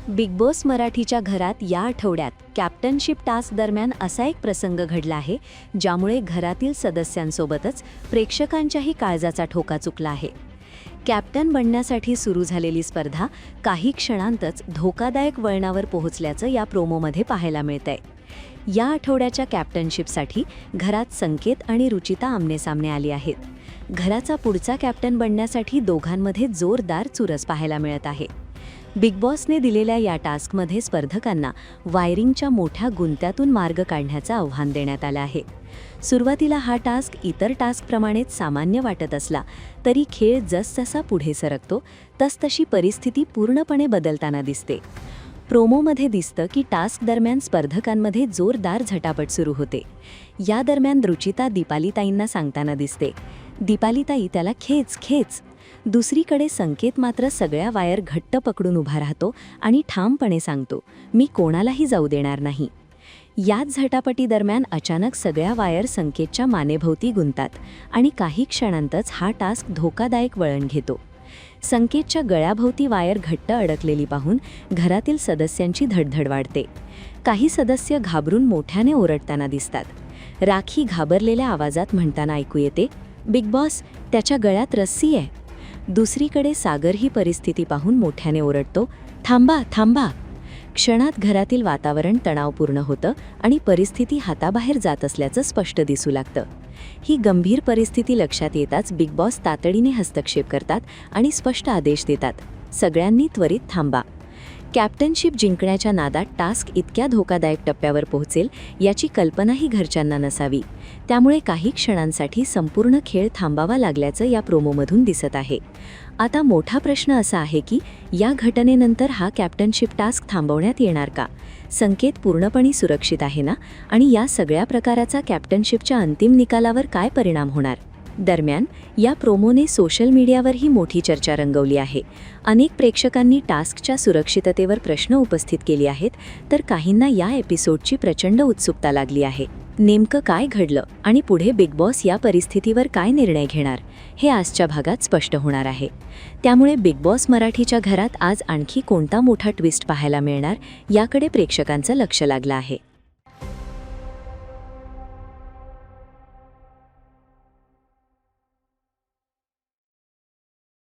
Big boss मराठीच्या घरात या आठवड्यात कॅप्टनशिप टास्क दरम्यान असा एक प्रसंग घडला आहे ज्यामुळे घरातील सदस्यांसोबतच प्रेक्षकांच्याही काळजाचा ठोका चुकला आहे. कॅप्टन बनण्यासाठी सुरू झालेली स्पर्धा काही क्षणांतच धोकादायक वळणावर पोहोचल्याचं या प्रोमोमध्ये पाहायला मिळतंय. या आठवड्याच्या कॅप्टनशिपसाठी घरात संकेत आणि रुचिता आमनेसामने आली आहेत. घराचा पुढचा कॅप्टन बनण्यासाठी दोघांमध्ये जोरदार चुरस पाहायला मिळत आहे. बिग बॉसने दिलेल्या या टास्कमध्ये स्पर्धकांना वायरिंगच्या मोठ्या गुंत्यातून मार्ग काढण्याचं आव्हान देण्यात आलं आहे. सुरुवातीला हा टास्क इतर टास्कप्रमाणेच सामान्य वाटत असला तरी खेळ जसजसा पुढे सरकतो तसतशी परिस्थिती पूर्णपणे बदलताना दिसते. प्रोमोमध्ये दिसतं की टास्क दरम्यान स्पर्धकांमध्ये जोरदार झटापट सुरू होते. या दरम्यान रुचिता दीपालीताईंना सांगताना दिसते. दीपालीताई त्याला खेच खेच. दुसरीकडे संकेत मात्र सगळ्या वायर घट्ट पकडून उभा राहतो आणि ठामपणे सांगतो, मी कोणालाही जाऊ देणार नाही. याच झटापटीदरम्यान अचानक सगळ्या वायर संकेतच्या मानेभोवती गुंतात आणि काही क्षणांतच हा टास्क धोकादायक वळण घेतो. संकेतच्या गळ्याभोवती वायर घट्ट अडकलेली पाहून घरातील सदस्यांची धडधड वाढते. काही सदस्य घाबरून मोठ्याने ओरडताना दिसतात. राखी घाबरलेल्या आवाजात म्हणताना ऐकू येते, बिग बॉस, त्याच्या गळ्यात रस्सी आहे. दुसरीकडे सागर ही परिस्थिती पाहून मोठ्याने ओरडतो, थांबा थांबा. क्षणात घरातील वातावरण तणावपूर्ण होतं आणि परिस्थिती हाताबाहेर जात असल्याचं स्पष्ट दिसू लागतं. ही गंभीर परिस्थिती लक्षात येताच बिग बॉस तातडीने हस्तक्षेप करतात आणि स्पष्ट आदेश देतात, सगळ्यांनी त्वरित थांबा. कॅप्टनशिप जिंकण्याच्या नादात टास्क इतक्या धोकादायक टप्प्यावर पोहोचेल याची कल्पनाही घरच्यांना नसावी. त्यामुळे काही क्षणांसाठी संपूर्ण खेळ थांबावा लागल्याचं या प्रोमोमधून दिसत आहे. आता मोठा प्रश्न असा आहे की या घटनेनंतर हा कॅप्टनशिप टास्क थांबवण्यात येणार का? संकेत पूर्णपणे सुरक्षित आहे ना? आणि या सगळ्या प्रकाराचा कॅप्टनशिपच्या अंतिम निकालावर काय परिणाम होणार? दरम्यान या प्रोमोने सोशल मीडियावरही मोठी चर्चा रंगवली आहे. अनेक प्रेक्षकांनी टास्कच्या सुरक्षिततेवर प्रश्न उपस्थित केले आहेत, तर काहींना या एपिसोडची प्रचंड उत्सुकता लागली आहे. नेमकं काय घडलं आणि पुढे बिग बॉस या परिस्थितीवर काय निर्णय घेणार हे आजच्या भागात स्पष्ट होणार आहे. त्यामुळे बिग बॉस मराठीच्या घरात आज आणखी कोणता मोठा ट्विस्ट पाहायला मिळणार याकडे प्रेक्षकांचं लक्ष लागलं आहे.